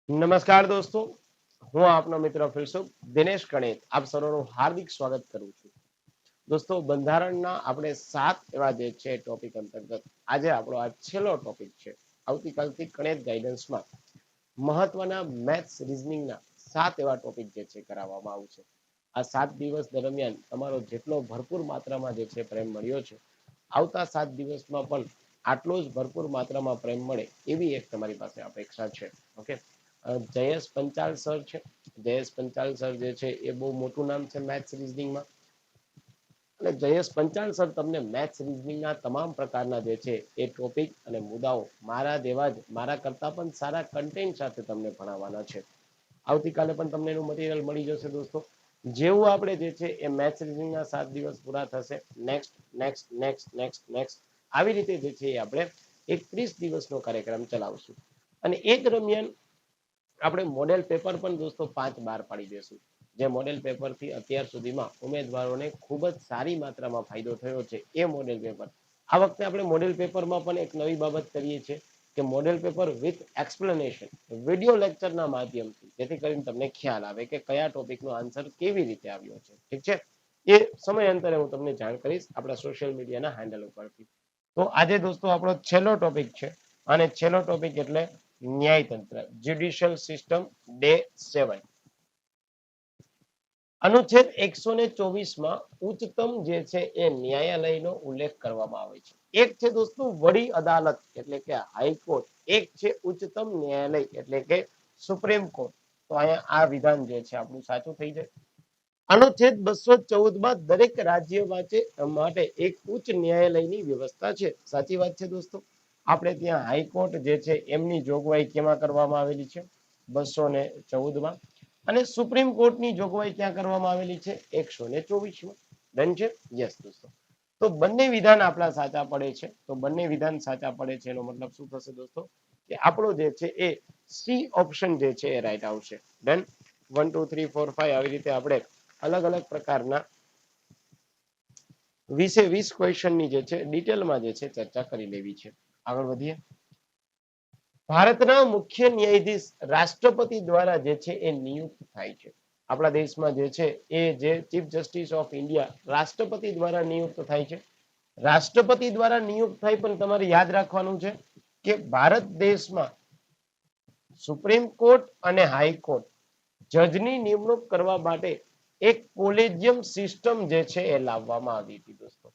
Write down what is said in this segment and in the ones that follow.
નમસ્કાર દોસ્તો, હું આપનો મિત્ર ફિલસુફ દિનેશ ગણિત આપ સૌનું હાર્દિક સ્વાગત કરું છું. દોસ્તો, બંધારણના આપણે 7 એવા જે છે ટોપિક અંતર્ગત આજે આપણો આ છેલ્લો ટોપિક છે. આવતીકાલથી ગણિત ગાઈડન્સમાં મહત્વના મેથ્સ રીઝનિંગના 7 એવા ટોપિક જે છે કરાવવામાં આવશે. આ 7 દિવસ દરમિયાન તમારો જેટલો ભરપૂર માત્રામાં જે છે પ્રેમ મળ્યો છે, આવતા 7 દિવસમાં પણ આટલો જ ભરપૂર માત્રામાં પ્રેમ મળે એવી એક તમારી પાસે અપેક્ષા છે. ઓકે, જયેશ પંચાલ સર છે. જયેશ પંચાલ સર જે છે એ બહુ મોટું નામ છે મેથ્સ રીઝનિંગમાં. અને જયેશ પંચાલ સર તમને મેથ્સ રીઝનિંગના તમામ પ્રકારના જે છે એ ટોપિક અને મુદ્દાઓ મારા જેવા જ મારા કરતા પણ સારા કન્ટેન્ટ સાથે તમને ભણાવવાના છે. આવતીકાલે પણ તમને એનું મટીરિયલ મળી જશે દોસ્તો. જેવું આપણે જે છે એ મેથ્સ રીઝનિંગના 7 દિવસ પૂરા થશે, next next next next next આવી રીતે જે છે એ આપણે એક 30 દિવસનો કાર્યક્રમ ચલાવશું. અને એ દરમિયાન આપણે મોડેલ પેપર પણ દોસ્તો 5 બહાર પાડી દેશું. જે મોડેલ પેપરથી અત્યાર સુધીમાં ઉમેદવારોને ખૂબ જ સારી માત્રામાં ફાયદો થયો છે એ મોડેલ પેપર. આ વખતે આપણે મોડેલ પેપરમાં પણ એક નવી બાબત કરીએ છીએ કે model paper with explanation, video લેક્ચરના માધ્યમથી, જેથી કરીને તમને ખ્યાલ આવે કે કયા ટોપિકનો આન્સર કેવી રીતે આવ્યો છે. ઠીક છે, એ સમયાંતરે હું તમને જાણ કરીશ આપણા સોશિયલ મીડિયાના હેન્ડલ ઉપરથી. તો આજે દોસ્તો આપણો છેલ્લો ટોપિક છે, અને છેલ્લો ટોપિક એટલે ન્યાયતંત્ર, જ્યુડિશિયલ સિસ્ટમ, ડે 7. અનુચ્છેદ 124 ઉચ્ચતમ જે છે એ ન્યાયાલયનો ઉલ્લેખ કરવામાં આવે છે. એક છે દોસ્તો વડી અદાલત એટલે કે હાઈકોર્ટ, એક છે ઉચ્ચતમ ન્યાયાલય એટલે કે સુપ્રીમ કોર્ટ. તો અહીંયા આ વિધાન જે છે આપણું સાચું થઈ જાય. અનુચ્છેદ 214 દરેક રાજ્ય માટે એક ઉચ્ચ ન્યાયાલયની વ્યવસ્થા છે. સાચી વાત છે દોસ્તો. આપણે ત્યાં હાઈકોર્ટ જે છે એમની જોગવાઈ કેમાં કરવામાં આવેલી છે? 214. અને સુપ્રીમ કોર્ટની જોગવાઈ ક્યાં કરવામાં આવેલી છે? 124. ડન છે? યસ દોસ્તો. તો બંને વિધાન આપણા સાચા પડે છે. તો બંને વિધાન સાચા પડે છે એનો મતલબ શું થશે દોસ્તો? કે આપણો જે છે એ સી ઓપ્શન જે છે એ રાઈટ આવશે. ડન. 1 2 3 4 5 આવી રીતે આપણે અલગ અલગ પ્રકારના 20 ક્વેશ્ચનની જે છે ડિટેલમાં જે છે ચર્ચા કરી લેવી છે. આગળ વધીએ. ભારતના મુખ્ય ન્યાયાધીશ રાષ્ટ્રપતિ દ્વારા જે છે એ નિયુક્ત થાય છે. આપણા દેશમાં જે છે એ જે ચીફ જસ્ટિસ ઓફ ઇન્ડિયા રાષ્ટ્રપતિ દ્વારા નિયુક્ત થાય છે. રાષ્ટ્રપતિ દ્વારા નિયુક્ત થાય, પણ તમારે યાદ રાખવાનું છે કે ભારત દેશમાં સુપ્રીમ કોર્ટ અને હાઈકોર્ટ જજની નિમણૂક કરવા માટે એક કોલેજિયમ સિસ્ટમ જે છે એ લાવવામાં આવી હતી દોસ્તો.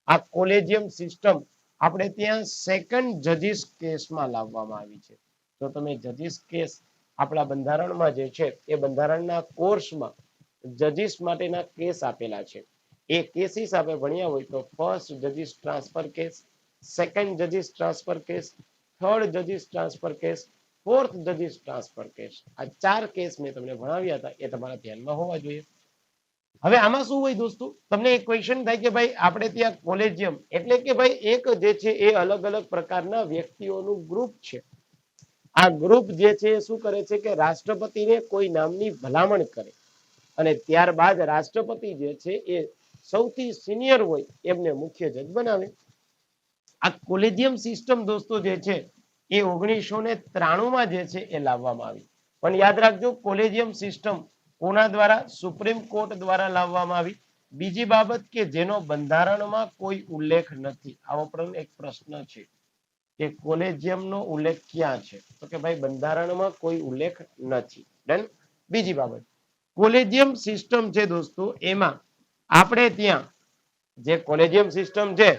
આ કોલેજિયમ સિસ્ટમ આપણે ત્યાં સેકન્ડ જજીસ કેસમાં લાવવામાં આવી છે. જો તમે જજીસ કેસ આપણા બંધારણમાં જે છે એ બંધારણના કોર્સમાં જજીસ માટેના કેસ આપેલા છે. એ કેસીસ આપણે ભણ્યા હોય તો ફર્સ્ટ જજીસ ટ્રાન્સફર કેસ, સેકન્ડ જજીસ ટ્રાન્સફર કેસ, થર્ડ જજીસ ટ્રાન્સફર કેસ, ફોર્થ જજીસ ટ્રાન્સફર કેસ. આ 4 કેસ મેં તમને ભણાવ્યા હતા, એ તમારા ધ્યાનમાં હોવા જોઈએ. હવે આમાં શું હોય દોસ્તો, તમને એક ક્વેશ્ચન થાય કે ભાઈ આપણે ત્યાં કોલેજિયમ એટલે કે ભાઈ એક જે છે એ અલગ અલગ પ્રકારના વ્યક્તિઓનું ગ્રુપ છે. આ ગ્રુપ જે છે એ શું કરે છે કે રાષ્ટ્રપતિને કોઈ નામની ભલામણ કરે, અને ત્યારબાદ રાષ્ટ્રપતિ જે છે એ સૌથી સિનિયર હોય એમને મુખ્ય જજ બનાવે. આ કોલેજિયમ સિસ્ટમ દોસ્તો જે છે એ 1993 જે છે એ લાવવામાં આવી. પણ યાદ રાખજો, કોલેજિયમ સિસ્ટમ કોના દ્વારા? સુપ્રીમ કોર્ટ દ્વારા લાવવામાં આવી. બીજી બાબત કે જેનો બંધારણમાં કોઈ ઉલ્લેખ નથી. આવો પણ એક પ્રશ્ન છે કે કોલેજિયમનો ઉલ્લેખ ક્યાં છે? તો કે ભાઈ બંધારણમાં કોઈ ઉલ્લેખ નથી. ડન. બીજી બાબત, કોલેજિયમ સિસ્ટમ છે દોસ્તો, એમાં આપણે ત્યાં જે કોલેજિયમ સિસ્ટમ છે,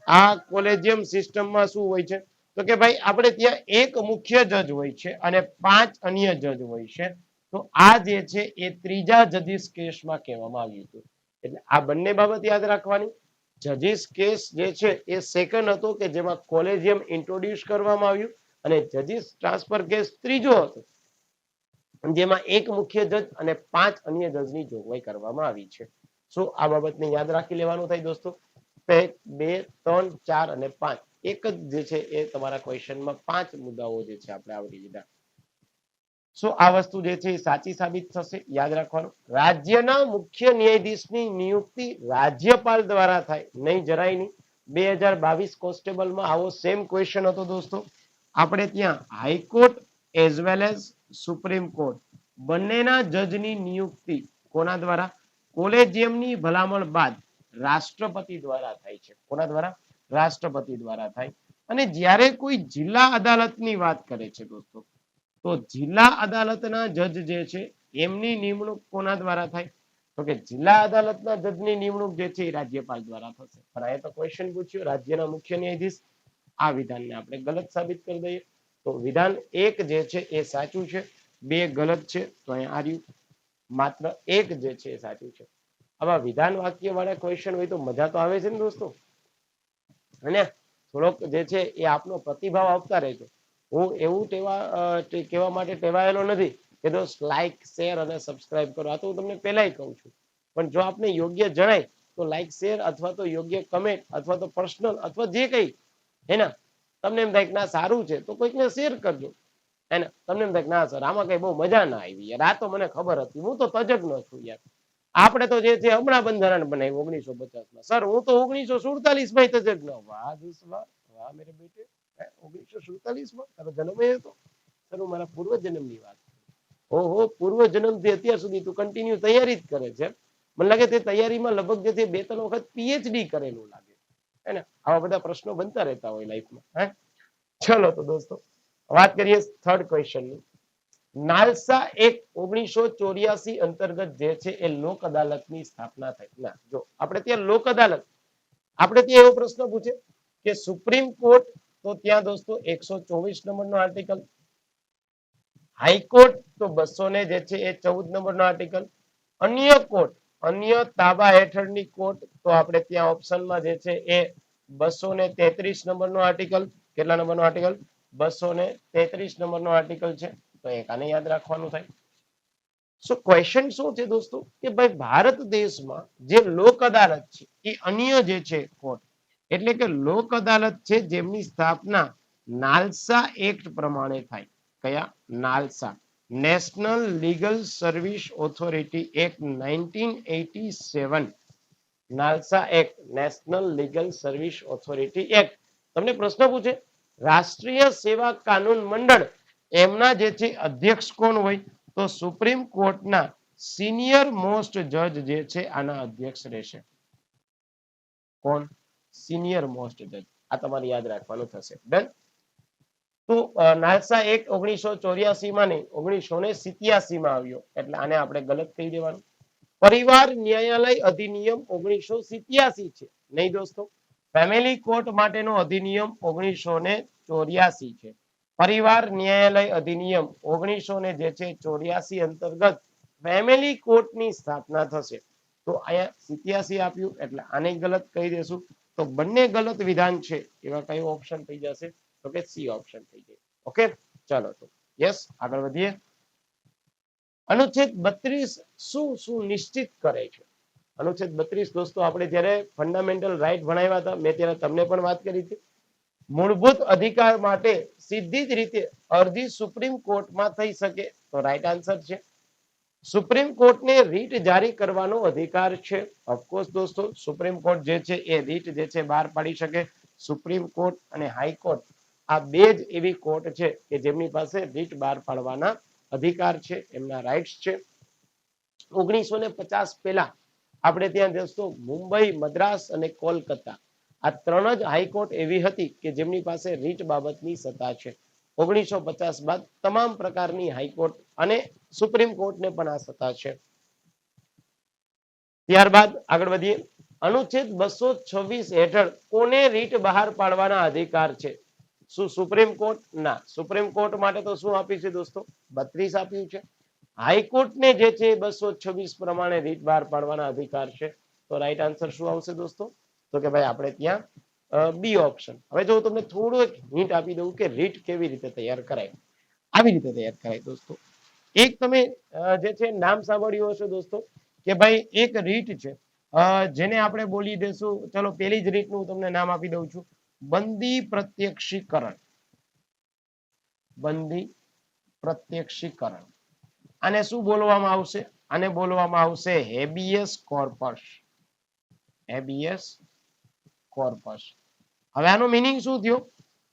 આ કોલેજિયમ સિસ્ટમમાં શું હોય છે? તો કે ભાઈ આપણે ત્યાં એક મુખ્ય જજ હોય છે અને 5 અન્ય જજ હોય છે. તો આ જે છે એ ત્રીજા જજીસ કેસમાં કહેવામાં આવ્યું હતું. એટલે આ બંને બાબત યાદ રાખવાની. જજીસ કેસ જે છે એ સેકન્ડ હતો કે જેમાં કોલેજિયમ ઇન્ટ્રોડ્યુસ કરવામાં આવ્યું, અને જજીસ ટ્રાન્સફર કેસ ત્રીજો હતો જેમાં એક મુખ્ય જજ અને 5 અન્ય જજની જોગવાઈ કરવામાં આવી છે. શું આ બાબતને યાદ રાખી લેવાનું થાય દોસ્તો? 1 2 3 4 અને 5 એક જ જે છે એ તમારા ક્વેશ્ચનમાં 5 મુદ્દાઓ જે છે આપણે આવરી લીધા. શું આ વસ્તુ જે છે એ સાચી સાબિત થશે? યાદ રાખવાનું. રાજ્યના મુખ્ય ન્યાયાધીશની નિયુક્તિ રાજ્યપાલ દ્વારા થાય, નહીં જરાય નહીં. 2022 કોન્સ્ટેબલમાં આવો સેમ ક્વેશ્ચન હતો દોસ્તો. આપણે ત્યાં high court as well as supreme court બંનેના જજની નિયુક્તિ કોના દ્વારા? કોલેજિયમની ભલામણ બાદ રાષ્ટ્રપતિ દ્વારા થાય છે. કોના દ્વારા? રાષ્ટ્રપતિ દ્વારા થાય. અને જ્યારે કોઈ જિલ્લા અદાલતની વાત કરે છે દોસ્તો, તો જિલ્લા અદાલતના જજ જે છે એમની નિમણૂક કોના દ્વારા થાય? તો કે જિલ્લા અદાલતના જજની નિમણૂક જે છે એ રાજ્યપાલ દ્વારા થશે. પણ આ તો ક્વેશ્ચન પૂછ્યો રાજ્યના મુખ્ય ન્યાયાધીશ. આ વિધાનને આપણે ગલત સાબિત કરી દઈએ. તો વિધાન 1 જે છે એ સાચું છે, 2 ગલત છે. તો અહીંયા આ રહ્યું, માત્ર 1 જે છે એ સાચું છે. આવા વિધાન વાક્ય વાળા ક્વેશ્ચન હોય તો મજા તો આવે છે ને દોસ્તો. અને થોડોક જે છે એ આપનો પ્રતિભાવ આપતા રહેજો. હું એવું કહેવા માટે ટેવાયેલો નથી કે દોસ્ત લાઈક, શેર અને સબસ્ક્રાઇબ કરો. આ તો હું તમને પહેલાય કહું છું. પણ જો આપને યોગ્ય જણાય તો લાઈક, શેર અથવા તો યોગ્ય કમેન્ટ અથવા તો પર્સનલ અથવા જે કંઈ હે ને તમને એમ થાય કે ના સારું છે તો કોઈકને શેર કરજો. હે ને તમને એમ થાય કે ના સર આમાં કઈ બહુ મજા ના આવી યાર, આ તો મને ખબર હતી, હું તો તજજ્ઞ છું યાર. આપણે તો જે છે હમણાં બંધારણ બનાવ્યું 1950 માં. સર હું તો 1947 માં તજજ્ઞ. વાહ દુશ્મન, વાહ મેરે બેટે. 1947 માં તારો જન્મ એ હતો? સર હું મારા પૂર્વ જન્મની વાત. ઓહો, પૂર્વ જન્મથી અત્યાર સુધી તું કન્ટિન્યુ તૈયારી જ કરે છે. મને લાગે તે તૈયારીમાં લગભગ જે 2-3 વખત પીએચડી કરેલું લાગે. હે ને આવા બધા પ્રશ્નો બનતા રહેતા હોય લાઈફમાં. હે ચલો તો દોસ્તો વાત કરીએ થર્ડ ક્વેશ્ચનની. નાલસા એક્ટ 1984 અંતર્ગત જે છે એ લોક અદાલતની સ્થાપના થઈ. ના જો આપણે ત્યાં લોક અદાલત, આપણે ત્યાં એવો પ્રશ્ન પૂછે કે સુપ્રીમ કોર્ટ, તો ત્યાં દોસ્તો 124 નંબરનો આર્ટિકલ, હાઈકોર્ટ તો 200 જે છે એ 14 નંબરનો આર્ટિકલ, અન્ય કોર્ટ, અન્ય તાબા હેઠળની કોર્ટ, તો આપણે ત્યાં ઓપ્શનમાં જે છે એ 233 નંબરનો આર્ટિકલ. કેટલા નંબરનો આર્ટિકલ? 233 નંબરનો આર્ટિકલ છે. તો એક આને યાદ રાખવાનું થાય. સો ક્વેશ્ચન શું છે દોસ્તો કે ભાઈ ભારત દેશમાં જે લોક અદાલત છે એ અન્ય જે છે કોર્ટ, એટલે કે લોક અદાલત છે જેમની સ્થાપના નાલસા એક્ટ પ્રમાણે થાય. કયા? નાલસા, national legal service authority act 1987. નાલસા act, national legal service authority act. તમને પ્રશ્ન પૂછે રાષ્ટ્રીય સેવા કાનૂન મંડળ એમના જે છે અધ્યક્ષ કોણ હોય? તો સુપ્રીમ કોર્ટના સિનિયર મોસ્ટ જજ જે છે આના અધ્યક્ષ રહેશે. કોણ? સિનિયર મોસ્ટ જજ. આ તમારે યાદ રાખવાનું થશે. ડન. તો નાલસા એક્ટ 1984 માં નહીં, 1987 માં આવ્યો, એટલે આને આપણે ગલત કહી દેવાનું. પરિવાર ન્યાયાલય અધિનિયમ 1987 છે નહીં દોસ્તો. ફેમિલી કોર્ટ માટેનો અધિનિયમ 1984 છે. પરિવાર ન્યાયાલય અધિનિયમ 1984 અંતર્ગત ફેમિલી કોર્ટની સ્થાપના થશે. તો અહીંયા 87 આપ્યું એટલે આને ગલત કહી દેશું. તો બંને ગલત વિધાન છે એવા કયો ઓપ્શન થઈ જશે? તો કે સી ઓપ્શન થઈ જાય. ઓકે ચાલો તો યસ આગળ વધીએ. અનુચ્છેદ 32 શું નિશ્ચિત કરે છે? અનુચ્છેદ 32 દોસ્તો આપણે જ્યારે ફંડામેન્ટલ રાઈટ ભણાવ્યા હતા, મેં ત્યારે તમને પણ વાત કરી હતી. મૂળભૂત અધિકાર માટે સીધી જ રીતે અરજી સુપ્રીમ કોર્ટમાં થઈ શકે. તો રાઈટ આન્સર છે. સુપ્રીમ કોર્ટને રીટ જારી કરવાનો અધિકાર છે. ઓફકોર્સ દોસ્તો સુપ્રીમ કોર્ટ જે છે એ રીટ જે છે બહાર પાડી શકે. સુપ્રીમ કોર્ટ અને હાઈકોર્ટ આ બે જ એવી કોર્ટ છે કે જેમની પાસે રીટ બહાર પાડવાના અધિકાર છે, એમના રાઇટ્સ છે. 1950 પહેલા આપણે ત્યાં દોસ્તો મુંબઈ, મદ્રાસ અને કોલકાતા આ 3 જ હાઈકોર્ટ એવી હતી કે જેમની પાસે રીટ બાબતની સત્તા છે. 1950 બાદ તમામ પ્રકારની હાઈકોર્ટ અને સુપ્રીમ કોર્ટને પણ આ સત્તા છે. ત્યારબાદ આગળ વધીએ. અનુચ્છેદ 226 હેઠળ કોને રીટ બહાર પાડવાના અધિકાર છે? શું સુપ્રીમ કોર્ટ? ના, સુપ્રીમ કોર્ટ માટે તો શું આપ્યું છે દોસ્તો? 32 આપ્યું છે. હાઈકોર્ટને જે છે 226 પ્રમાણે રીટ બહાર પાડવાના અધિકાર છે. તો રાઈટ આન્સર શું આવશે દોસ્તો? તો કે ભાઈ આપણે ત્યાં બી ઓપ્શન. હવે જો તમને થોડું એક હિન્ટ આપી દઉં કે રીટ કેવી રીતે તૈયાર કરાય. આવી રીતે તૈયાર કરાય દોસ્તો. એક તમે જે છે નામ સાંભળ્યું હશે દોસ્તો કે ભાઈ એક રીટ છે જેને આપણે બોલી દેશું, ચલો પેલી જ રીતનું હું તમને નામ આપી દઉં છું, બંદી પ્રત્યક્ષીકરણ. બંદી પ્રત્યક્ષીકરણ. આને શું બોલવામાં આવશે? આને બોલવામાં આવશે હેબિયસ કોર્પસ. Habeas corpus. હવે આનો મીનિંગ શું થયો?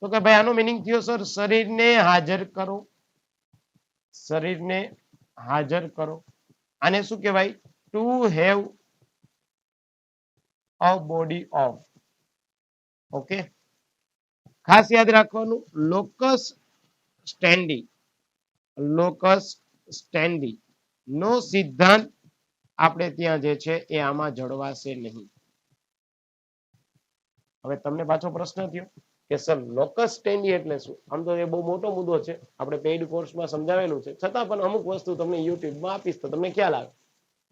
તો કે ભાઈ આનો મીનિંગ થયો સર શરીરને હાજર કરો, શરીરને હાજર કરો. આને શું કહેવાય? To have a body of. Okay, ખાસ યાદ રાખવાનું, લોકસ સ્ટેન્ડી, લોકસ સ્ટેન્ડી નો સિદ્ધાંત આપણે ત્યાં જે છે એ આમાં જળવાશે નહીં. હવે તમને પાછો પ્રશ્ન થયો કે સર લોકસ સ્ટેન્ડી એટલે શું? આમ તો એ બહુ મોટો મુદ્દો છે, આપણે પેઇડ કોર્સમાં સમજાવેલું છે, છતાં પણ અમુક વસ્તુ તમને યુટ્યુબમાં આપીશ તો તમને ખ્યાલ આવે.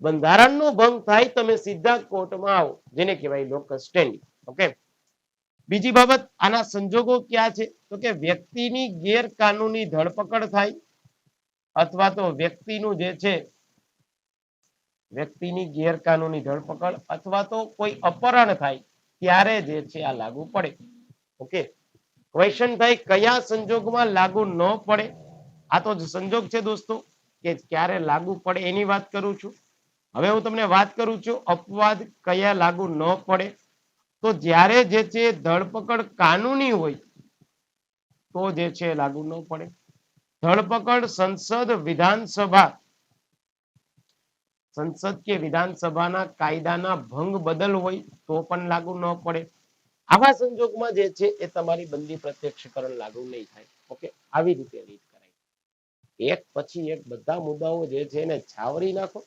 બંધારણનો ભંગ થાય તમે સીધા કોર્ટમાં આવો, જેને કહેવાય લોકસ સ્ટેન્ડી. ઓકે, બીજી બાબત, આના સંજોગો ક્યાં છે? તો કે વ્યક્તિની ગેરકાનૂની ધરપકડ થાય અથવા તો વ્યક્તિનું જે છે વ્યક્તિની ગેરકાનૂની ધરપકડ અથવા તો કોઈ અપહરણ થાય ત્યારે જે છે આ લાગુ પડે. ઓકે, ક્વેશ્ચન થાય કયા સંજોગમાં લાગુ ન પડે? આ તો સંજોગ છે દોસ્તો કે ક્યારે લાગુ પડે એની વાત કરું છું. હવે હું તમને વાત કરું છું અપવાદ કયા લાગુ ન પડે. તો જ્યારે જે છે ધરપકડ કાનૂની હોય તો જે છે લાગુ ન પડે. ધરપકડ સંસદ વિધાનસભા, સંસદ કે વિધાનસભાના કાયદાના ભંગ બદલ હોય તો પણ લાગુ ન પડે. આવા સંજોગમાં જે છે એ તમારી બંદી પ્રત્યક્ષકરણ લાગુ નહીં થાય. ઓકે, આવી રીતે રીત કરાય. એક પછી એક બધા મુદ્દાઓ જે છે એને છાવરી નાખો.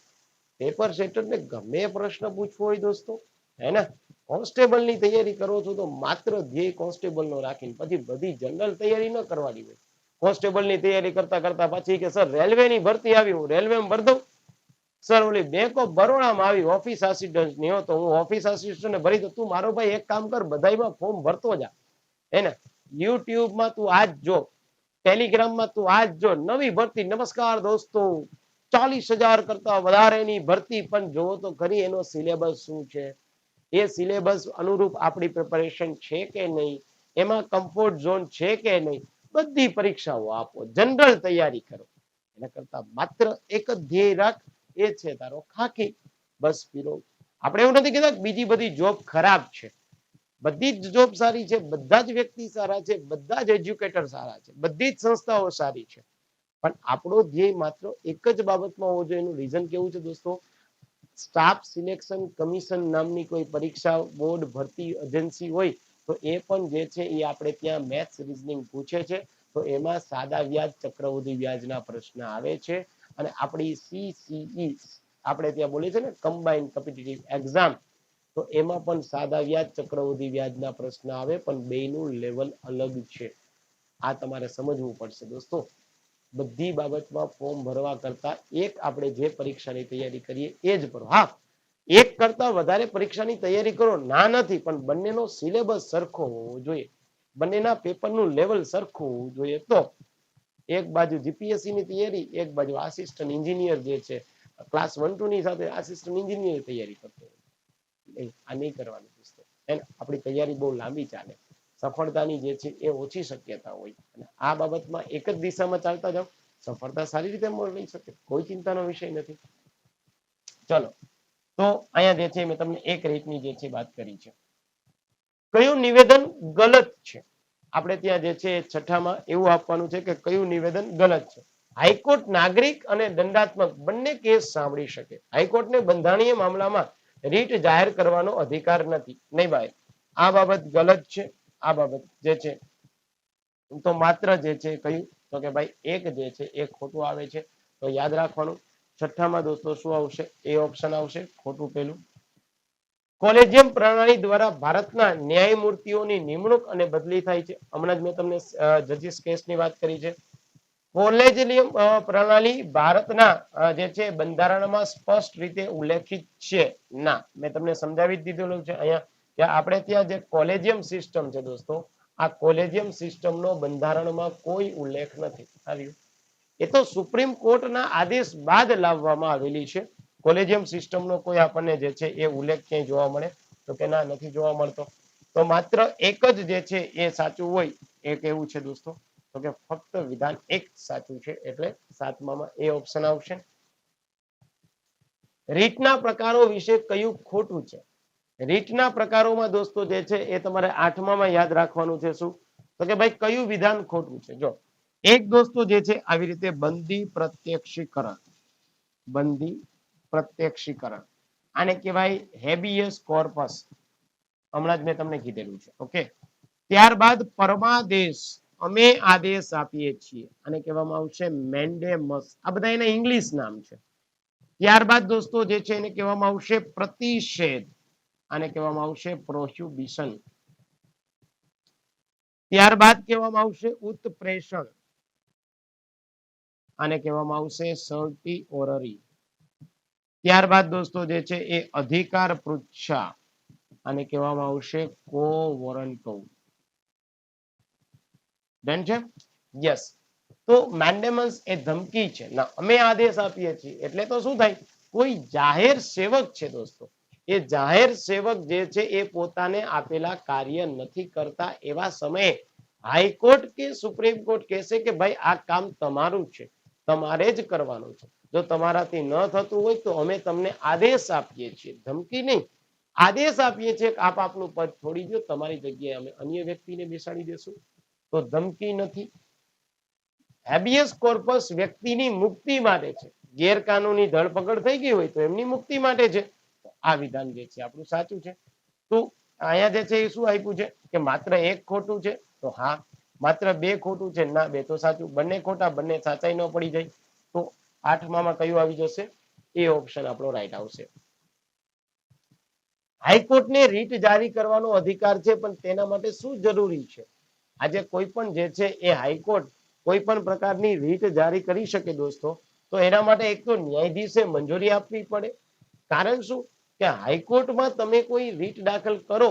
પેપર સેટરને ગમે પ્રશ્ન પૂછવો હોય દોસ્તો, હે ને, કોન્સ્ટેબલની તૈયારી કરો છો તો માત્ર ધ્યેય કોન્સ્ટેબલનો રાખીને પછી બધી જનરલ તૈયારી ન કરવાની હોય. કોન્સ્ટેબલની તૈયારી કરતા કરતા પછી કે સર રેલવેની ભરતી આવી, હું રેલવેમાં ભર દઉં. સર ઓલી બેંક ઓફ બરોડામાં આવી ઓફિસ આસિસ્ટન્ટ ની, તો હું ઓફિસ આસિસ્ટન્ટ ભરી દઉં. તું મારો ભાઈ એક કામ કર, બધાયમાં ફોર્મ ભરતો જા, હે ને. યુટ્યુબમાં તું આજ જો, ટેલિગ્રામમાં તું આજ જો, નવી ભરતી. નમસ્કાર દોસ્તો, 40,000 કરતા વધારેની ભરતી, પણ જોવો તો ખરી એનો સિલેબસ શું છે, એ સિલેબસ અનુરૂપ આપણી પ્રિપેરેશન છે કે નહીં, એમાં કમ્ફર્ટ ઝોન છે કે નહીં. બધી પરીક્ષાઓ આપો, જનરલ તૈયારી કરો. એના કરતા માત્ર એક જ ધ્યેય રાખ, એ છે તારો ખાકી. બસ પીરો. આપણે એવું નથી કહેતા બીજી બધી જોબ ખરાબ છે, બધી જ જોબ સારી છે, બધા જ વ્યક્તિ સારા છે, બધા જ એજ્યુકેટર સારા છે, બધી જ સંસ્થાઓ સારી છે, પણ આપણો ધ્યેય માત્ર એક જ બાબતમાં હોવો જોઈએ. એનું રીઝન કેવું છે દોસ્તો? સ્ટાફ સિલેક્શન કમિશન નામની કોઈ પરીક્ષા, બોર્ડ ભરતી એજન્સી હોય તો એ પણ જે છે એ આપણે ત્યાં મેથ્સ રીઝનિંગ પૂછે છે, તો એમાં સાદા વ્યાજ ચક્રવૃદ્ધિ વ્યાજના પ્રશ્ન આવે છે. અને આપણી CCE આપણે ત્યાં બોલીએ છીએ ને, કમ્બાઇન્ડ કોમ્પિટિટિવ એક્ઝામ, તો એમાં પણ સાદા વ્યાજ ચક્રવૃદ્ધિ વ્યાજના પ્રશ્ન આવે, પણ બેયનું લેવલ અલગ છે. આ તમારે સમજવું પડશે દોસ્તો. બધી બાબતમાં ફોર્મ ભરવા કરતા એક આપણે જે પરીક્ષાની તૈયારી કરીએ એ જ ભરો. હા, એક કરતા વધારે પરીક્ષાની તૈયારી કરો ના નથી, પણ બંનેનો સિલેબસ સરખો હોવો જોઈએ, બંનેના પેપરનું લેવલ સરખું હોવું જોઈએ. તો એક બાજુ જીપીએસસી ની તૈયારી, એક બાજુ આસિસ્ટન્ટ એન્જિનિયર જે છે ક્લાસ 1 2 ની સાથે આસિસ્ટન્ટ એન્જિનિયર તૈયારી કરતો હોય, આ નહીં કરવાનું દોસ્તો. આપણી તૈયારી બહુ લાંબી ચાલે, સફળતાની જે છે એ ઓછી શક્યતા હોય. અને આ બાબતમાં એક જ દિશામાં ચાલતા જાઓ, સફળતા સારી રીતે મળી શકે, કોઈ ચિંતાનો વિષય નથી. ચલો, તો અહીંયા જે છે મેં તમને એક રીતની જે છે વાત કરી છે. કયું નિવેદન ગલત છે? આપણે ત્યાં જે છે છઠ્ઠામાં એવું આપવાનું છે કે કયું નિવેદન ગલત છે. હાઈકોર્ટ નાગરિક અને દંડાત્મક બંને કેસ સાંભળી શકે. હાઈકોર્ટને બંધારણીય મામલામાં રીટ જાહેર કરવાનો અધિકાર નથી. નહીં ભાઈ, આ બાબત ગલત છે. આ બાબત જે છે તો માત્ર જે છે કયું, તો કે ભાઈ એક જે છે એ ખોટું આવે છે. તો યાદ રાખવાનું, છઠ્ઠામાં દોસ્તો શું આવશે? એ ઓપ્શન આવશે ખોટું પેલું. કોલેજિયમ પ્રણાલી દ્વારા ભારતના ન્યાયમૂર્તિઓની નિમણૂક અને બદલી થાય છે. હમણાં જ મેં તમને જજીસ કેસની વાત કરી છે. કોલેજિયમ પ્રણાલી ભારતના જે છે બંધારણમાં સ્પષ્ટ રીતે ઉલ્લેખિત છે ના. મેં તમને સમજાવી જ દીધેલું છે અહીંયા કે આપણે ત્યાં જે કોલેજિયમ સિસ્ટમ છે દોસ્તો, આ કોલેજિયમ સિસ્ટમનો બંધારણમાં કોઈ ઉલ્લેખ નથી આવ્યો. એ તો સુપ્રીમ કોર્ટના આદેશ બાદ લાવવામાં આવેલી છે. કોલેજિયમ સિસ્ટમનો કોઈ આપણને જે છે એ ઉલ્લેખ ક્યાંય જોવા મળે તો કે ના, નથી જોવા મળતો. તો માત્ર એક જ જે છે એ સાચું હોય, એ કેવું છે દોસ્તો? તો કે ફક્ત વિધાન એક સાચું છે, એટલે સાતમામાં એ ઓપ્શન આવશે. રીટના પ્રકારો વિશે કયું ખોટું છે? રીટના પ્રકારોમાં દોસ્તો જે છે એ તમારે આઠમામાં યાદ રાખવાનું છે. શું? તો કે ભાઈ કયું વિધાન ખોટું છે? જો એક દોસ્તો જે છે આવી રીતે બંદી પ્રત્યક્ષીકરણ, બંદી પ્રત્યક્ષીકરણ, આને કહેવાય હેબિયસ કોર્પસ, હમણાં જ મેં તમને કીધેલું છે. ઓકે, ત્યારબાદ પરમાદેશ, અમે આદેશ આપીએ છીએ, અને કહેવામાં આવશે મેન્ડેમસ. આ બધા એના ઇંગ્લિશ નામ છે. ત્યારબાદ દોસ્તો જે છે એને કહેવામાં આવશે પ્રતિષેધ, આને કહેવામાં આવશે પ્રોહિબિશન. ત્યારબાદ કહેવામાં આવશે ઉત્પ્રેષણ, આને કહેવામાં આવશે સર્ટિઓરરી. ત્યારબાદ દોસ્તો જે છે એ અધિકાર પૃચ્છા, આને કહેવામાં આવશે કોવોરન્ટો. ડન છે? યસ. તો મેન્ડેમસ એ ધમકી છે, ના અમે આદેશ આપીએ છીએ, એટલે તો શું થાય, કોઈ જાહેર સેવક છે દોસ્તો, એ જાહેર સેવક જે છે એ પોતાને આપેલા કાર્ય નથી કરતા, એવા સમયે હાઈકોર્ટ કે સુપ્રીમ કોર્ટ કહેશે કે ભાઈ આ કામ તમારું છે, તમારે જ કરવાનું છે. જો તમારાથી ન થતું હોય તો અમે તમને આદેશ આપીએ છીએ, ધમકી નહીં, આદેશ આપીએ છીએ કે આપ આપનું પદ છોડી દો, તમારી જગ્યાએ અમે અન્ય વ્યક્તિને બેસાડી દેશું. તો ધમકી નથી. હેબિયસ કોર્પસ વ્યક્તિની મુક્તિ માટે છે, ગેરકાનૂની ધરપકડ થઈ ગઈ હોય તો એમની મુક્તિ માટે છે. આ વિધાન જે છે આપણું સાચું છે. તો અહીંયા જે છે એ શું આપ્યું છે કે માત્ર એક ખોટું છે, તો હા. માત્ર બે ખોટું છે, ના બે તો સાચું. બંને ખોટા, બંને સાચાઈ ન પડી જાય, તો આઠમામાં કયું આવી જશે, એ ઓપ્શન આપણો રાઈટ આવશે. હાઈકોર્ટને રીટ જારી કરવાનો અધિકાર છે, પણ તેના માટે શું જરૂરી છે? આજે કોઈ પણ જે છે એ હાઈકોર્ટ કોઈ પણ પ્રકારની રીટ જારી કરી શકે દોસ્તો, તો એના માટે એક તો ન્યાયાધીશે મંજૂરી આપવી પડે. કારણ શું કે હાઈકોર્ટમાં તમે કોઈ રીટ દાખલ કરો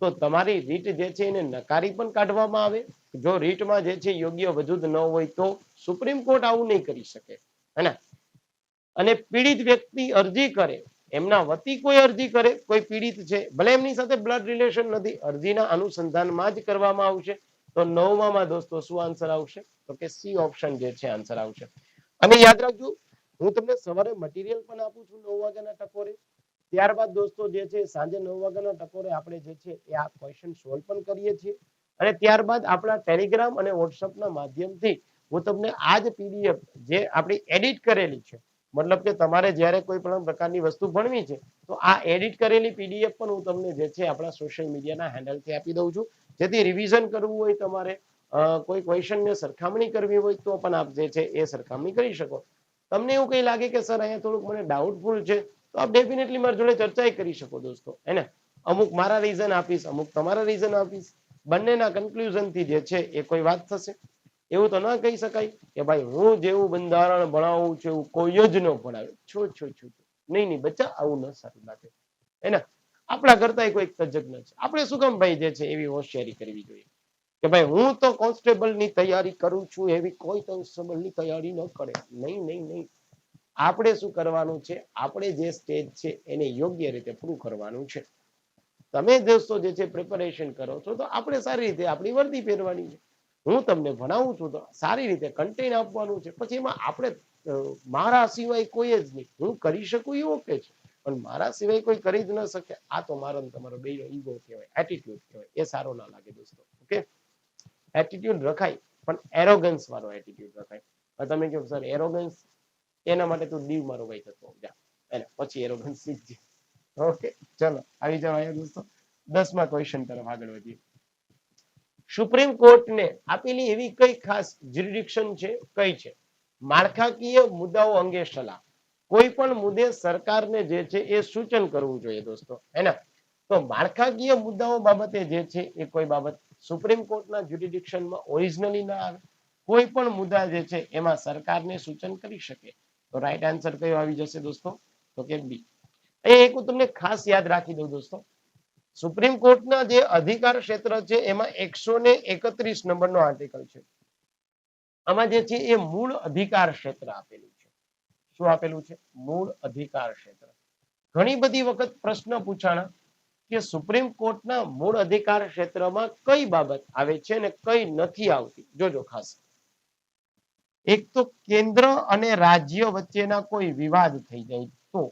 તો તમારી રીટ જે છે એને નકારી પણ કાઢવામાં આવે. જો રીટમાં જે છે યોગ્ય વજૂદ ન હોય તો સુપ્રીમ કોર્ટ આવું નહીં કરી શકે, હે ને? અને પીડિત વ્યક્તિ અરજી કરે, એમના વતી કોઈ અરજી કરે, કોઈ પીડિત છે, ભલે એમની સાથે બ્લડ રિલેશન નથી, અરજીના અનુસંધાનમાં જ કરવામાં આવશે. તો 9માં દોસ્તો શું આન્સર આવશે? તો કે સી ઓપ્શન જે છે આન્સર આવશે. અને યાદ રાખજો, હું તમને સવારે મટીરિયલ પણ આપું છું 9 વાગ્યાના ટકોરે. ત્યારબાદ દોસ્તો જે છે સાંજે 9 વાગ્યાના ટકોરે આપણે જે છે એ આ ક્વેશ્ચન સોલ્વ પણ કરીએ છીએ. અને ત્યારબાદ આપણા ટેલિગ્રામ અને વોટ્સઅપના માધ્યમથી હું તમને આ જ પીડીએફ જે આપણી એડિટ કરેલી છે, મતલબ કે તમારે જ્યારે કોઈ પણ પ્રકારની વસ્તુ ભણવી છે તો આ એડિટ કરેલી પીડીએફ પણ હું તમને જે છે આપણા સોશિયલ મીડિયાના હેન્ડલથી આપી દઉં છું, જેથી રિવિઝન કરવું હોય તમારે, કોઈ ક્વેશ્ચનને સરખામણી કરવી હોય તો પણ આપ જે છે એ સરખામણી કરી શકો. તમને એવું કઈ લાગે કે સર અહીંયા થોડુંક મને ડાઉટફુલ છે, તો આપ ડેફિનેટલી મારી જોડે ચર્ચા કરી શકો દોસ્તો, હે ને? અમુક મારા રીઝન આપીશ, અમુક તમારા રીઝન આપીશ, બંનેના કન્ક્લુઝન થી જે છે એ કોઈ વાત થશે. એવું તો ના કહી શકાય કે ભાઈ હું જેવું બંધારણ ભણાવું છું એવું કોઈ જ ન ભણાવે. છો નહીં નહીં બચ્ચા, આવું ન સારું લાગે, હે ને? આપણા કરતા કોઈ તજજ્ઞ છે, આપણે શું કામ ભાઈ જે છે એવી હોશિયારી કરવી જોઈએ કે ભાઈ હું તો કોન્સ્ટેબલની તૈયારી કરું છું, એવી કોઈ કોન્સ્ટેબલની તૈયારી ન કરે. નહીં નહીં નહીં, આપણે શું કરવાનું છે, આપણે જે સ્ટેજ છે એને યોગ્ય રીતે પૂરું કરવાનું છે. તમે દોસ્તો જે છે પ્રિપેરેશન કરો છો તો આપણે સારી રીતે આપણી વર્દી પહેરવાની છે. હું તમને ભણાવું છું તો સારી રીતે કન્ટેન્ટ આપવાનું છે. પછી એમાં આપણે મારા સિવાય કોઈ જ નહીં, હું કરી શકું એ ઓકે છે, પણ મારા સિવાય કોઈ કરી જ ન શકે, આ તો મારો તમારો બેનો ઈગો કહેવાય, એટીટ્યુડ કહેવાય. એ સારો ના લાગે દોસ્તો. ઓકે, એટીટ્યુડ રખાય પણ એરોગન્સ વાળો એટીટ્યુડ રખાય. તમે કહો સર એરોગન્સ, એના માટે તું દીવ મારો ભાઈ થતો જા, એને પછી એરોગન્સ શીખજે. ઓકે, ચલો આવી જાવ અહીંયા દોસ્તો 10મા ક્વેશ્ચન તરફ આગળ વધીએ. સુપ્રીમ કોર્ટને આપેલી એવી કઈ ખાસ જ્યુરિડિક્શન છે, કઈ છે? માળખાકીય મુદ્દાઓ અંગે સલાહ, કોઈ પણ મુદ્દે સરકારને જે છે એ સૂચન કરવું જોઈએ દોસ્તો, હે ને? તો માળખાકીય મુદ્દાઓ બાબતે જે છે એ કોઈ બાબત સુપ્રીમ કોર્ટના જ્યુરિડિક્શનમાં ઓરિજિનલી ના આવે. કોઈ પણ મુદ્દા જે છે એમાં સરકારને સૂચન કરી શકે. તો રાઈટ આન્સર કયો આવી જશે દોસ્તો? તો કે બી. એક હું તમને ખાસ યાદ રાખી દઉં દોસ્તો, સુપ્રીમ કોર્ટના જે અધિકાર ક્ષેત્ર છે એમાં 131 નંબરનો આર્ટિકલ છે. આમાં જે છે એ મૂળ અધિકાર ક્ષેત્ર આપેલું છે. શું આપેલું છે? મૂળ અધિકાર ક્ષેત્ર. ઘણી બધી વખત પ્રશ્ન પૂછાણા કે સુપ્રીમ કોર્ટના મૂળ અધિકાર ક્ષેત્રમાં કઈ બાબત આવે છે અને કઈ નથી આવતી. જોજો ખાસ, એક તો કેન્દ્ર અને રાજ્ય વચ્ચેના કોઈ વિવાદ થઈ જાય તો,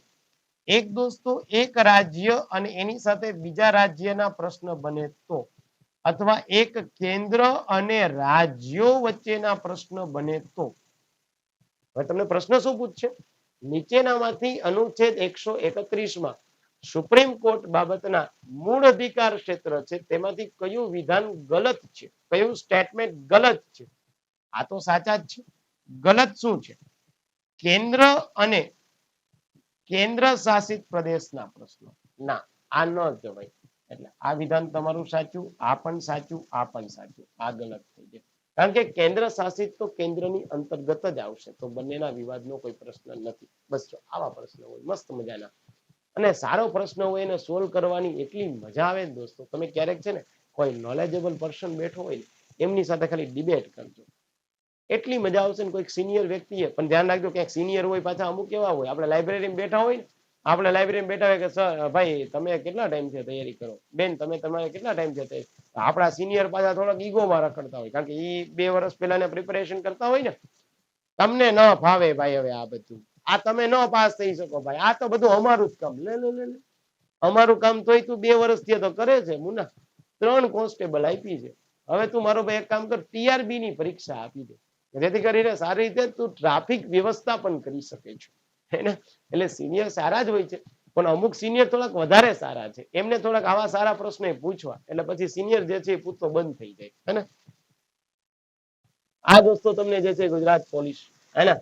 એક દોસ્તો એક રાજ્ય અને એની સાથે બીજા રાજ્યના પ્રશ્ન બને તો, અથવા એક કેન્દ્ર અને રાજ્યો વચ્ચેના પ્રશ્ન બને તો. હવે તમને પ્રશ્ન શું પૂછશે? નીચેનામાંથી અનુચ્છેદ 131 માં સુપ્રીમ કોર્ટ બાબતના મૂળ અધિકાર ક્ષેત્ર છે તેમાંથી કયું વિધાન ગલત છે, કયું સ્ટેટમેન્ટ ગલત છે? આ તો સાચા જ છે. ગલત શું છે? કેન્દ્ર અને કેન્દ્ર શાસિત પ્રદેશના પ્રશ્નો. ના, આ ન જવાય. એટલે આ વિધાન તમારું સાચું, આ પણ સાચું, આ પણ સાચું, આ ગલત થઈ જાય. કારણ કે કેન્દ્ર શાસિત તો કેન્દ્રની અંતર્ગત જ આવશે, તો બંનેના વિવાદનો કોઈ પ્રશ્ન નથી. બસ જો આવા પ્રશ્ન હોય મસ્ત મજાના, અને સારો પ્રશ્ન હોય એને સોલ્વ કરવાની એટલી મજા આવે ને દોસ્તો. તમે ક્યારેક છે ને કોઈ નોલેજેબલ પર્સન બેઠો હોય ને એમની સાથે ખાલી ડિબેટ કરજો, એટલી મજા આવશે ને. કોઈક સિનિયર વ્યક્તિ પણ ધ્યાન રાખજો, ક્યાંક સિનિયર હોય પાછા અમુક કેવા હોય, આપણે લાઇબ્રેરીમાં બેઠા હોય ને, આપણે લાઇબ્રેરીમાં બેઠા હોય કે સર ભાઈ તમે કેટલા ટાઈમથી તૈયારી કરો, બેન તમે તમારે કેટલા ટાઈમથી, આપણા સિનિયર પાછા થોડાક ઈગોમાં રખડતા હોય, કારણ કે એ 2 વર્ષ પહેલા પ્રિપેરેશન કરતા હોય ને. તમને ન ફાવે ભાઈ હવે આ બધું, આ તમે ન પાસ થઈ શકો ભાઈ, આ તો બધું અમારું જ કામ. લે લે લે લે, અમારું કામ તોય તું 2 વર્ષથી તો કરે છે મુના, 3 કોન્સ્ટેબલ આપી છે. હવે તું મારો ભાઈ એક કામ કર, ટીઆરબી ની પરીક્ષા આપી દે, જેથી કરીને સારી રીતે તું ટ્રાફિક વ્યવસ્થા પણ કરી શકે છે. એટલે સિનિયર સારા જ હોય છે, પણ અમુક સિનિયર થોડાક વધારે સારા છે, એમને થોડાક આવા સારા પ્રશ્નો પૂછવા, એટલે પછી સિનિયર જે છે એ પૂછતો બંધ થઈ જાય. હે ને? આ દોસ્તો તમને જે છે ગુજરાત પોલીસ, હે ને,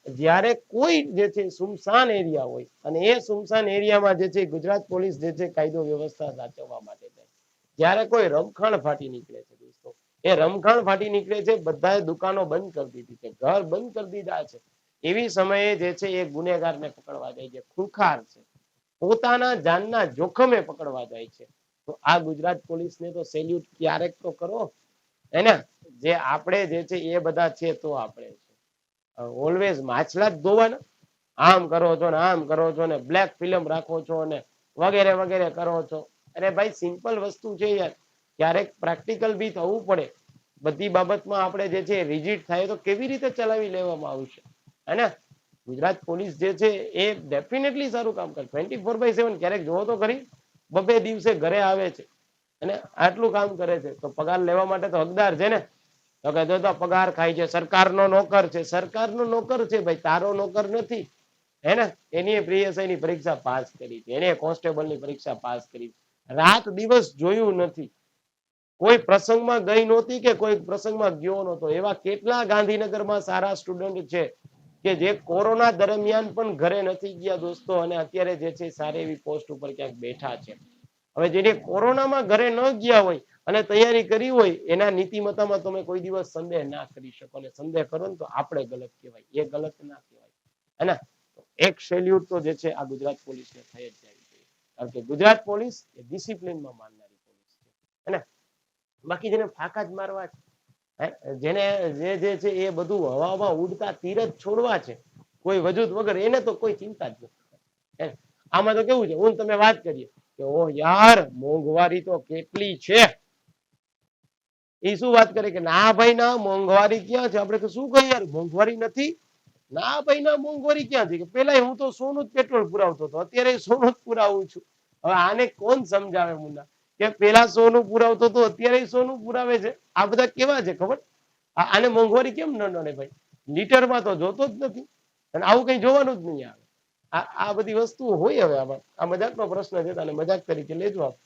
જ્યારે કોઈ જે છે સુમસાન એરિયા હોય અને એ સુમસાન એરિયામાં જે છે ગુજરાત પોલીસ જે છે કાયદો વ્યવસ્થા સાચવવા માટે જાય. જ્યારે કોઈ રમખાણ ફાટી નીકળે છે દોસ્તો, એ રમખાણ ફાટી નીકળે છે, બધાએ દુકાનો બંધ કરી દીધી છે, ઘર બંધ કરી દીધા છે, એવી સમયે જે છે એ ગુનેગારને પકડવા જાય છે, ખૂંખાર છે, પોતાના જાનના જોખમે પકડવા જાય છે. તો આ ગુજરાત પોલીસને તો સેલ્યુટ ક્યારેક તો કરો, હે ને. જે આપણે જે છે એ બધા છે તો આપણે ઓલવેઝ માછલા જ ધોવાના, આમ કરો છો ને આમ કરો છો ને બ્લેક ફિલ્મ રાખો છો ને વગેરે વગેરે કરો છો. અરે ભાઈ સિમ્પલ વસ્તુ છે યાર, ક્યારેક પ્રેક્ટિકલ બી થવું પડે. બધી બાબતમાં આપણે જે છે રિજિટ થાય તો કેવી રીતે ચલાવી લેવામાં આવશે, હે ને. ગુજરાત પોલીસ જે છે એ ડેફિનેટલી સારું કામ કરે, 24/7. ક્યારેક જોવો તો ખરી, 2 દિવસે ઘરે આવે છે અને આટલું કામ કરે છે, તો પગાર લેવા માટે તો હકદાર છે ને. તો કે જો પગાર ખાય છે, સરકારનો નોકર છે, સરકારનો નોકર છે ભાઈ, તારો નોકર નથી, હે ને. એની પીએસઆઈ ની પરીક્ષા પાસ કરી છે, એને કોન્સ્ટેબલ ની પરીક્ષા પાસ કરી, રાત દિવસ જોયું નથી, કોઈ પ્રસંગમાં ગઈ નહોતી કે કોઈ પ્રસંગમાં ગયો નહોતો. એવા કેટલા ગાંધીનગરમાં સારા સ્ટુડન્ટ છે કે જે કોરોના દરમિયાન પણ ઘરે નથી ગયા દોસ્તો, અને અત્યારે જે છે સારી એવી પોસ્ટ ઉપર ક્યાંક બેઠા છે. હવે જેને કોરોનામાં ઘરે ન ગયા હોય અને તૈયારી કરી હોય, એના નીતિમત્તામાં તમે કોઈ દિવસ સંદેહ ના કરી શકો, અને સંદેહ કરો ને તો આપણે ગલત કહેવાય, એ ગલત ના કહેવાય, હે ને. એક સેલ્યુટ તો જે છે આ ગુજરાત પોલીસને થઈ જ જાય છે, કારણ કે ગુજરાત પોલીસ એ ડિસિપ્લિનમાં માનનારી પોલીસ છે, હે ને. બાકી જેને ફાંકા જ મારવા છે, જેને જે છે એ બધું હવામાં ઉડતા તીર જ છોડવા છે, કોઈ વજૂદ વગર, એને તો કોઈ ચિંતા જ નથી. આમાં તો કેવું છે, હું તમે વાત કરીએ કે ઓ યાર મોંઘવારી તો કેટલી છે, એ શું વાત કરે કે ના ભાઈ ના મોંઘવારી ક્યાં છે, આપણે તો શું કહીએ યાર મોંઘવારી નથી, ના ભાઈ ના મોંઘવારી ક્યાં છે, પેલા હું તો સોનું જ પેટ્રોલ પુરાવતો હતો, અત્યારે સોનું જ પુરાવું છું. હવે આને કોણ સમજાવે મુન્ના, કે પેલા સોનું પુરાવતો તો અત્યારે સોનું પુરાવે છે. આ બધા કેવા છે ખબર, આને મોંઘવારી કેમ ન નડે ભાઈ, લીટરમાં તો જોતો જ નથી, અને આવું કઈ જોવાનું જ નહીં આવે. આ બધી વસ્તુઓ હોય. હવે આમાં આ મજાકનો પ્રશ્ન છે, અને મજાક તરીકે લેજો આપ.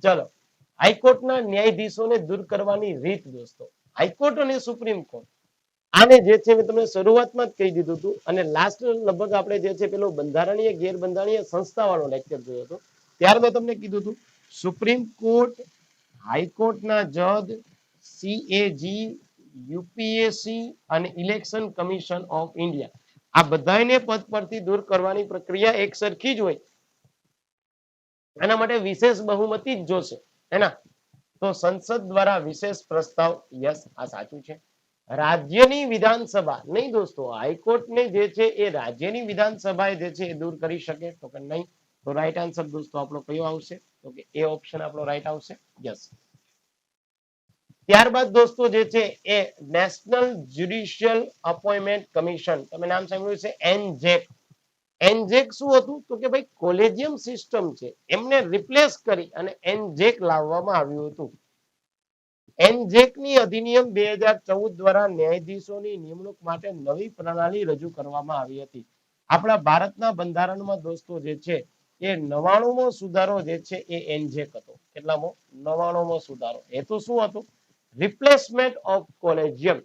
ચલો, હાઈકોર્ટના ન્યાયાધીશોને દૂર કરવાની રીત દોસ્તો. હાઈકોર્ટ અને સુપ્રીમ કોર્ટ આને જે છે મેં તમને શરૂઆતમાં જ કહી દીધું હતું, અને લાસ્ટ લગભગ આપણે જે છે પેલો બંધારણીય ગેરબંધારણીય સંસ્થા વાળો લેક્ચર જોયો હતો, ત્યારે મેં તમને કીધું હતું સુપ્રીમ કોર્ટ, હાઈકોર્ટના જજ, CAG, UPSC અને ઇલેક્શન કમિશન ઓફ ઇન્ડિયા, આ બધાને પદ પરથી દૂર કરવાની પ્રક્રિયા એક સરખી જ હોય. એના માટે વિશેષ બહુમતી જ જોશે, એના તો સંસદ દ્વારા વિશેષ પ્રસ્તાવ, યસ આ સાચું છે. રાજ્યની વિધાનસભા નહીં દોસ્તો, હાઈકોર્ટને જે છે એ રાજ્યની વિધાનસભા જે છે એ દૂર કરી શકે, તો કે નહીં. તો રાઈટ આન્સર દોસ્તો આપણો કયો આવશે, તો કે એ ઓપ્શન આપણો રાઈટ આવશે, યસ. ત્યારબાદ દોસ્તો જે છે એ નેશનલ જ્યુડિશિયલ અપોઇન્ટમેન્ટ કમિશન, તમે નામ સાંભળ્યું છે, NJAC. એનજેક શું હતું તો કે ભાઈ કોલેજિયમ સિસ્ટમ છે એમને રિપ્લેસ કરી અને એનજેક લાવવામાં આવ્યું હતું. એનજેકની અધિનિયમ 2014 દ્વારા ન્યાયાધીશોની નિમણૂક માટે નવી પ્રણાલી રજૂ કરવામાં આવી હતી. આપણા ભારતના બંધારણમાં દોસ્તો જે છે એ 99મો સુધારો જે છે એ એનજેક હતો. કેટલામો? 99મો સુધારો. હેતુ શું હતું? Replacement of collegium.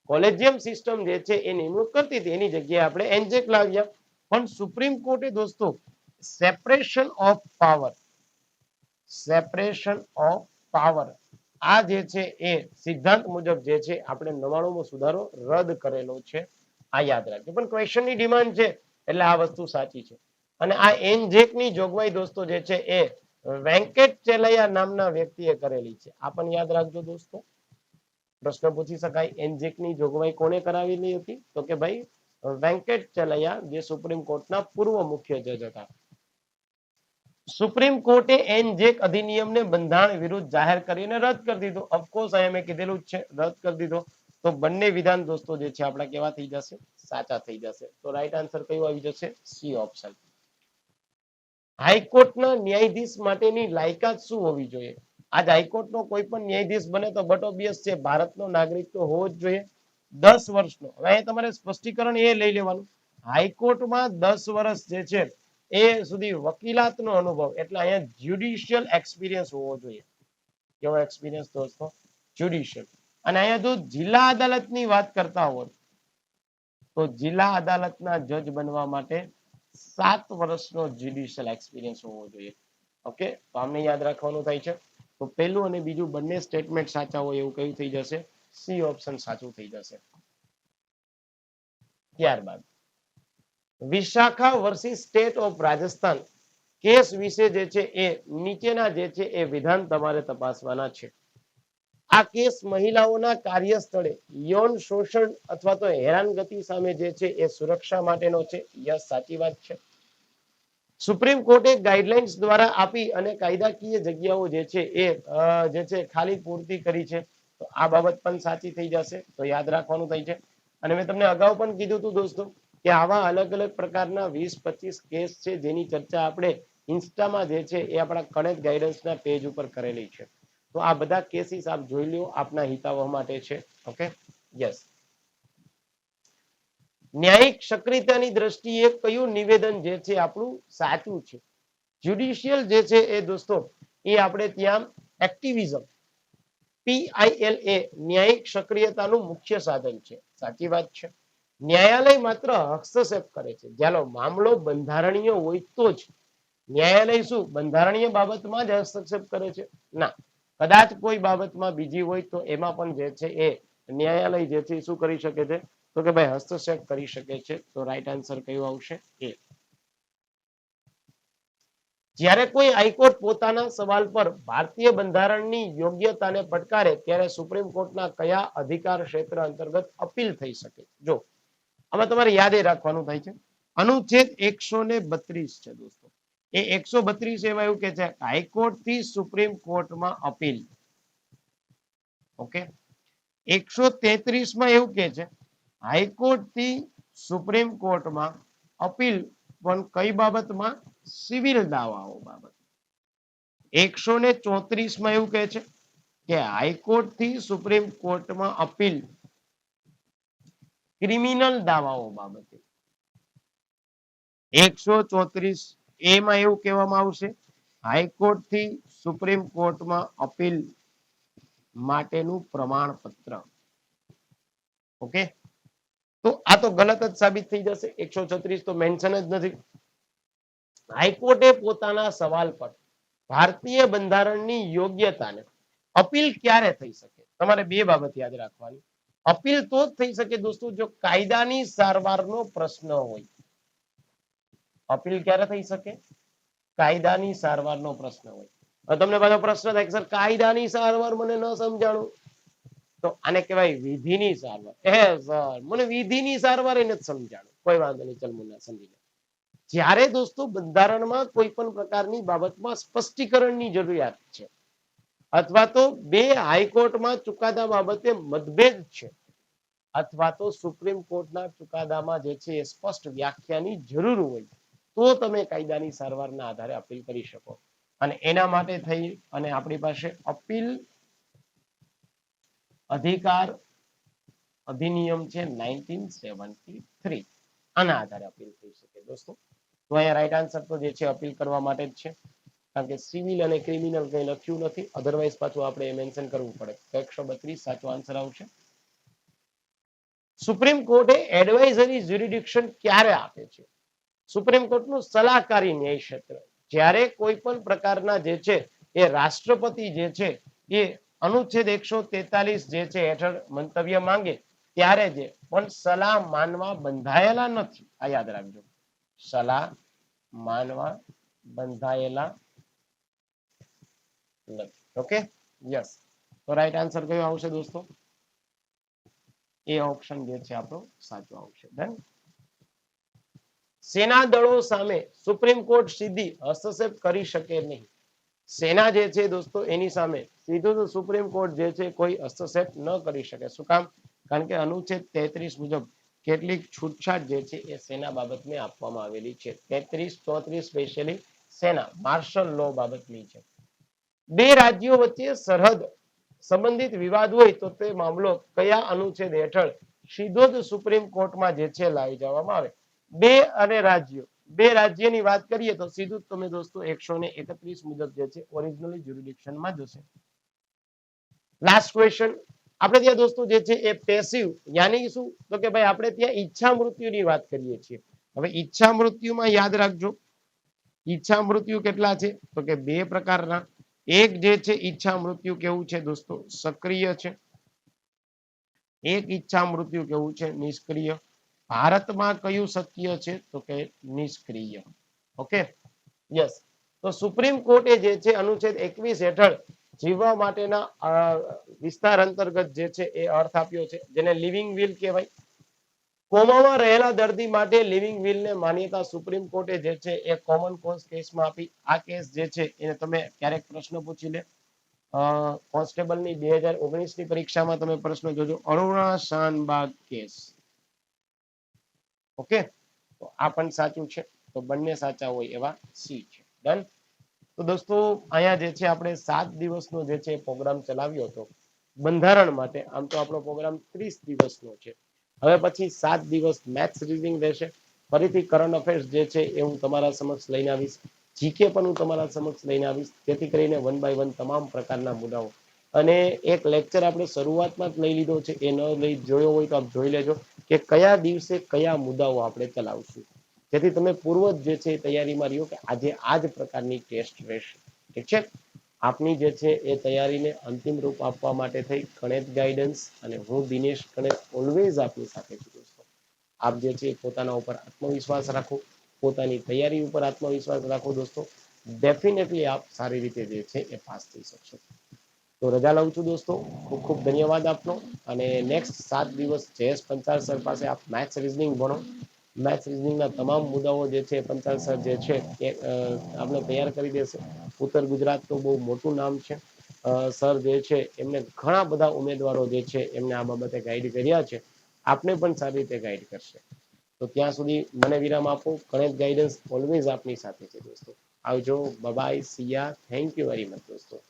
Collegium system જે છે એ નિમણૂક કરતી હતી એની જગ્યાએ આપણે એનજેક લાવ્યા. પણ સુપ્રીમ કોર્ટે દોસ્તો separation of power, separation of power આ જે છે એ સિદ્ધાંત મુજબ જે છે આપણે 99મો સુધારો રદ કરેલો છે. આ યાદ રાખજો. પણ ક્વેશ્ચનની ડિમાન્ડ છે એટલે આ વસ્તુ સાચી છે. અને આ એનજેકની જોગવાઈ દોસ્તો જે છે એ વેંકટ ચેલૈયા નામના વ્યક્તિએ કરેલી છે. આ પણ યાદ રાખજો દોસ્તો. પ્રશ્ન પૂછી શકાય એનજેકની જોગવાઈ કોણે કરાવેલી હતી તો કે ભાઈ વેંકટ ચેલૈયા જે સુપ્રીમ કોર્ટના પૂર્વ મુખ્ય જજ હતા. સુપ્રીમ કોર્ટે એનજેક અધિનિયમને બંધારણ વિરુદ્ધ જાહેર કરીને રદ કરી દીધો. ઓફકોર્સ અહીંયા મેં કીધેલું જ છે રદ કરી દીધો. તો બંને વિધાન દોસ્તો જે છે આપણા કેવા થઈ જશે? સાચા થઈ જશે. તો રાઈટ આન્સર કયું આવી જશે? C option. હાઈકોર્ટના ન્યાયાધીશ માટેની લાયકાત શું હોવી જોઈએ? આજ હાઈકોર્ટનો કોઈ પણ ન્યાયાધીશ બને તો બટ ઓબ્વિયસ છે ભારતનો નાગરિક તો હોવો જ જોઈએ. 10 વર્ષનો. હવે અહીંયા તમારે સ્પષ્ટીકરણ એ લઈ લેવાનું. હાઈકોર્ટમાં 10 વર્ષ જે છે એ સુધી વકીલાતનો અનુભવ એટલે અહીંયા જ્યુડિશિયલ એક્સપિરિયન્સ હોવો જોઈએ. કેવો એક્સપિરિયન્સ દોસ્તો? જ્યુડિશિયલ. અને અહીંયા જો જિલ્લા અદાલતની વાત કરતા હોય તો જિલ્લા અદાલતના જજ બનવા માટે 7 વર્ષનો જ્યુડિશિયલ એક્સપિરિયન્સ હોવો જોઈએ. ઓકે, તો આમને યાદ રાખવાનું થાય છે. તો પહેલું અને બીજું બંને સ્ટેટમેન્ટ સાચા હોય એવું કયું થઈ જશે? સી ઓપ્શન સાચું થઈ જશે. ત્યારબાદ Vishakha versus state of Rajasthan case વિશે જે છે એ નીચેના જે છે એ વિધાન તમારે તપાસવાના છે. આ કેસ મહિલાઓના કાર્યસ્થળે યૌન શોષણ અથવા તો હેરાનગતિ સામે જે છે એ સુરક્ષા માટેનો છે. યસ, સાચી વાત છે. સુપ્રીમ કોર્ટે ગાઈડલાઇન્સ દ્વારા આપી અને કાયદાકીય જગ્યાઓ જે છે એ જે છે ખાલી પૂર્તિ કરી છે. તો આ બાબત પણ સાચી થઈ જશે. તો યાદ રાખવાનું થાય છે. અને મેં તમને અગાઉ પણ કીધું હતું દોસ્તો કે આવા અલગ અલગ પ્રકારના 20-25 કેસ છે જેની ચર્ચા આપણે ઇન્સ્ટામાં જે છે એ આપણા કનેક્ટ ગાઈડન્સના પેજ ઉપર કરેલી છે. તો આ બધા કેસીસ આપ જોઈ લો, આપના હિતાવહ માટે છે. Okay, yes. ન્યાયિક સક્રિયતાની દ્રષ્ટિએ કયું નિવેદન જે છે આપણું સાચું છે? જ્યુડિશિયલ જે છે એ દોસ્તો એ આપણે ત્યાં એક્ટિવિઝમ PILA ન્યાયિક સક્રિયતાનું મુખ્ય સાધન છે. સાચી વાત છે. ન્યાયાલય માત્ર હસ્તક્ષેપ કરે છે. ચાલો મામલો બંધારણીય હોય તો જ ન્યાયાલય શું બંધારણીય બાબતમાં જ હસ્તક્ષેપ કરે છે? ના, કદાચ કોઈ બાબતમાં બીજી હોય તો એમાં પણ જે છે એ ન્યાયાલય જે છે શું કરી શકે છે તો કે ભાઈ હસ્તક્ષેપ કરી શકે છે. તો રાઈટ આન્સર કયું આવશે? એ. જ્યારે કોઈ હાઈકોર્ટ પોતાના સવાલ પર ભારતીય બંધારણની યોગ્યતાને પડકારે ત્યારે સુપ્રીમ કોર્ટના કયા અધિકાર ક્ષેત્ર અંતર્ગત અપીલ થઈ શકે? જો આમાં તમારે યાદ રાખવાનું થાય છે અનુચ્છેદ 132 છે દોસ્તો. એ 132 એમાં એવું કે છે હાઈકોર્ટ થી સુપ્રીમ કોર્ટમાં અપીલ. ઓકે, 133 માં એવું કે છે હાઈકોર્ટ થી સુપ્રીમ કોર્ટમાં અપીલ પણ કઈ બાબતમાં? સિવિલ દાવાઓ બાબત. 134 માં એવું કહે છે કે હાઈકોર્ટ થી સુપ્રીમ કોર્ટમાં અપીલ ક્રિમિનલ દાવાઓ બાબતે. 134 એમાં એવું કહેવામાં આવશે હાઈકોર્ટ થી સુપ્રીમ કોર્ટમાં અપીલ માટેનું પ્રમાણપત્ર. ઓકે, તો આ તો ગલત જ સાબિત થઈ જશે. 136 તો મેન્શન જ નથી. હાઈકોર્ટે પોતાના સવાલ પર ભારતીય બંધારણની યોગ્યતાને અપીલ ક્યારે થઈ શકે? તમારે બે બાબત યાદ રાખવાની. અપીલ તો જ થઈ શકે દોસ્તો જો કાયદાની સારવારનો પ્રશ્ન હોય. અપીલ ક્યારે થઈ શકે? કાયદાની સારવારનો પ્રશ્ન હોય. તમને પાછો પ્રશ્ન થાય સર કાયદાની સારવાર મને ન સમજાણું તો આને કહેવાય વિધિની સારવાર. સર મને વિધિની સારવાર એને જ સમજાણું. કોઈ વાંધો નહીં, ચલ મુન્ના સમજી લે. જ્યારે દોસ્તો બંધારણમાં કોઈ પણ પ્રકારની બાબતમાં સ્પષ્ટીકરણની જરૂરિયાત છે અથવા તો બે હાઈકોર્ટમાં ચુકાદા બાબતે મતભેદ છે અથવા તો સુપ્રીમ કોર્ટના ચુકાદામાં જે છે એ સ્પષ્ટ વ્યાખ્યાની જરૂર હોય તો તમે કાયદાની સારવારના આધારે અપીલ કરી શકો. અને એના માટે થઈ અને આપણી પાસે અપીલ અધિકાર અધિનિયમ છે 1973. આના આધારે અપીલ થઈ શકે દોસ્તો. તો અહીંયા રાઈટ આન્સર તો જે છે અપીલ કરવા માટે જ છે, કારણ કે સિવિલ અને ક્રિમિનલ કઈ લખ્યું નથી, અધરવાઇઝ પાછું આપણે એ મેન્શન કરવું પડે. 132 સાચો આન્સર આવશે. સુપ્રીમ કોર્ટે એડવાઇઝરી જ્યુરિડિક્શન ક્યારે આપે છે? સુપ્રીમ કોર્ટનું સલાહકારી ન્યાય ક્ષેત્ર જ્યારે કોઈ પણ પ્રકારના જે છે એ રાષ્ટ્રપતિ જે છે એ અનુચ્છેદ 143 જે છે હેઠળ મંતવ્ય માંગે ત્યારે જે પણ સલાહ માનવા બંધાયેલા નથી. આ યાદ રાખજો, સલાહ માનવા બંધાયેલા નથી. Okay, yes. તો રાઈટ આન્સર કયો આવશે દોસ્તો? એ ઓપ્શન જે છે આપણો સાચો આવશે. ડન. સેના દળો સામે સુપ્રીમ કોર્ટ સીધી હસ્તક્ષેપ કરી શકે નહીં. સેના જે છે દોસ્તો એની સામે સીધું તો સુપ્રીમ કોર્ટ જે છે કોઈ હસ્તક્ષેપ ન કરી શકે. શું કામ? કારણ કે અનુચ્છેદ 33 મુજબ કેટલીક છૂટછાટ જે છે એ સેના બાબતને આપવામાં આવેલી છે. 33, 34 સ્પેશિયલી સેના માર્શલ લો બાબતની છે. બે રાજ્યો વચ્ચે સરહદ સંબંધિત વિવાદ હોય તો તે મામલો કયા અનુચ્છેદ હેઠળ સીધો જ સુપ્રીમ કોર્ટમાં જે છે લાવી જવામાં આવે? બે રાજ્યની વાત કરીએ તો સીધું તમે દોસ્તો 131 મુજબ જે છે ઓરિજિનલી જ્યુરિડિક્શનમાં જશે. Last question. આપણે ત્યાં દોસ્તો જે છે એ પેસિવ યાની શું તો કે ભાઈ આપણે ત્યાં ઈચ્છા મૃત્યુની વાત કરીએ છીએ. હવે ઈચ્છા મૃત્યુમાં યાદ રાખજો, ઈચ્છા મૃત્યુ કેટલા છે તો કે બે પ્રકારના. એક જે છે ઈચ્છા મૃત્યુ કેવું છે દોસ્તો? સક્રિય છે. એક ઈચ્છા મૃત્યુ કેવું છે? નિષ્ક્રિય. ભારતમાં કયું શક્ય છે તો કે નિષ્ક્રિય. Okay, yes. તો સુપ્રીમ કોર્ટે જે છે અનુચ્છેદ 21 હેઠળ જીવવા માટેના વિસ્તાર અંતર્ગત જે છે એ અર્થ આપ્યો છે, જેને લિવિંગ વિલ કહેવાય. કોમામાં રહેલા દર્દી માટે લિવિંગ વિલને માન્યતા સુપ્રીમ કોર્ટે જે છે એ કોમન કોઝ કેસમાં આપી. આ કેસ જે છે એને તમે ક્યારેક પ્રશ્ન પૂછી લે, કોન્સ્ટેબલની 2019 ની પરીક્ષામાં તમે પ્રશ્ન જોજો, અરુણા શાનબાગ કેસ. ઓકે, તો આ પણ સાચું છે. તો બંને સાચા હોય એવા સી છે. ડન. તો દોસ્તો અહીંયા જે છે આપણે 7 દિવસનો જે છે પ્રોગ્રામ ચલાવ્યો હતો બંધારણ માટે. આમ તો આપણો પ્રોગ્રામ 30 દિવસનો છે. હવે પછી 7 દિવસ મેથ્સ રીડિંગ રહેશે. ફરીથી કરંટ અફેર્સ જે છે એ હું તમારા સમક્ષ લઈને આવીશ. જીકે પણ હું તમારા સમક્ષ લઈને આવીશ, જેથી કરીને 1 બાય 1 તમામ પ્રકારના મુદ્દાઓ. અને એક લેક્ચર આપણે શરૂઆતમાં જ લઈ લીધો છે, એ ન લઈ જોયો હોય તો આપ જોઈ લેજો કે કયા દિવસે કયા મુદ્દાઓ આપણે ચલાવશું, જેથી તમે પૂર્વ જે છે તૈયારીમાં રહ્યો કે આજે આ જ પ્રકારની ટેસ્ટ રહેશે. ઠીક છે. આપની જે છે એ તૈયારીને અંતિમ રૂપ આપવા માટે થઈ ગણિત ગાઈડન્સ અને હું દિનેશ ગણેશ ઓલવેઝ આપની સાથે છું દોસ્તો. આપ જે છે પોતાના ઉપર આત્મવિશ્વાસ રાખો, પોતાની તૈયારી ઉપર આત્મવિશ્વાસ રાખો દોસ્તો. ડેફિનેટલી આપ સારી રીતે જે છે એ પાસ થઈ શકશો. તો રજા લઉં છું દોસ્તો. ખૂબ ખૂબ ધન્યવાદ આપનો. અને નેક્સ્ટ 7 દિવસ જયેશ પંચાલ સર પાસે આપ મેથ્સ રીઝનિંગ ભણો. મેથ્સ રીઝનિંગના તમામ મુદ્દાઓ જે છે પંચાલ સર જે છે એ આપણે તૈયાર કરી દેશે. ઉત્તર ગુજરાત તો બહુ મોટું નામ છે. સર જે છે એમને ઘણા બધા ઉમેદવારો જે છે એમને આ બાબતે ગાઈડ કર્યા છે. આપને પણ સારી રીતે ગાઈડ કરશે. તો ત્યાં સુધી મને વિરામ આપો. ગણિત ગાઈડન્સ ઓલવેઝ આપની સાથે છે દોસ્તો. આવજો. Bye bye. C yeah. Thank you very much દોસ્તો.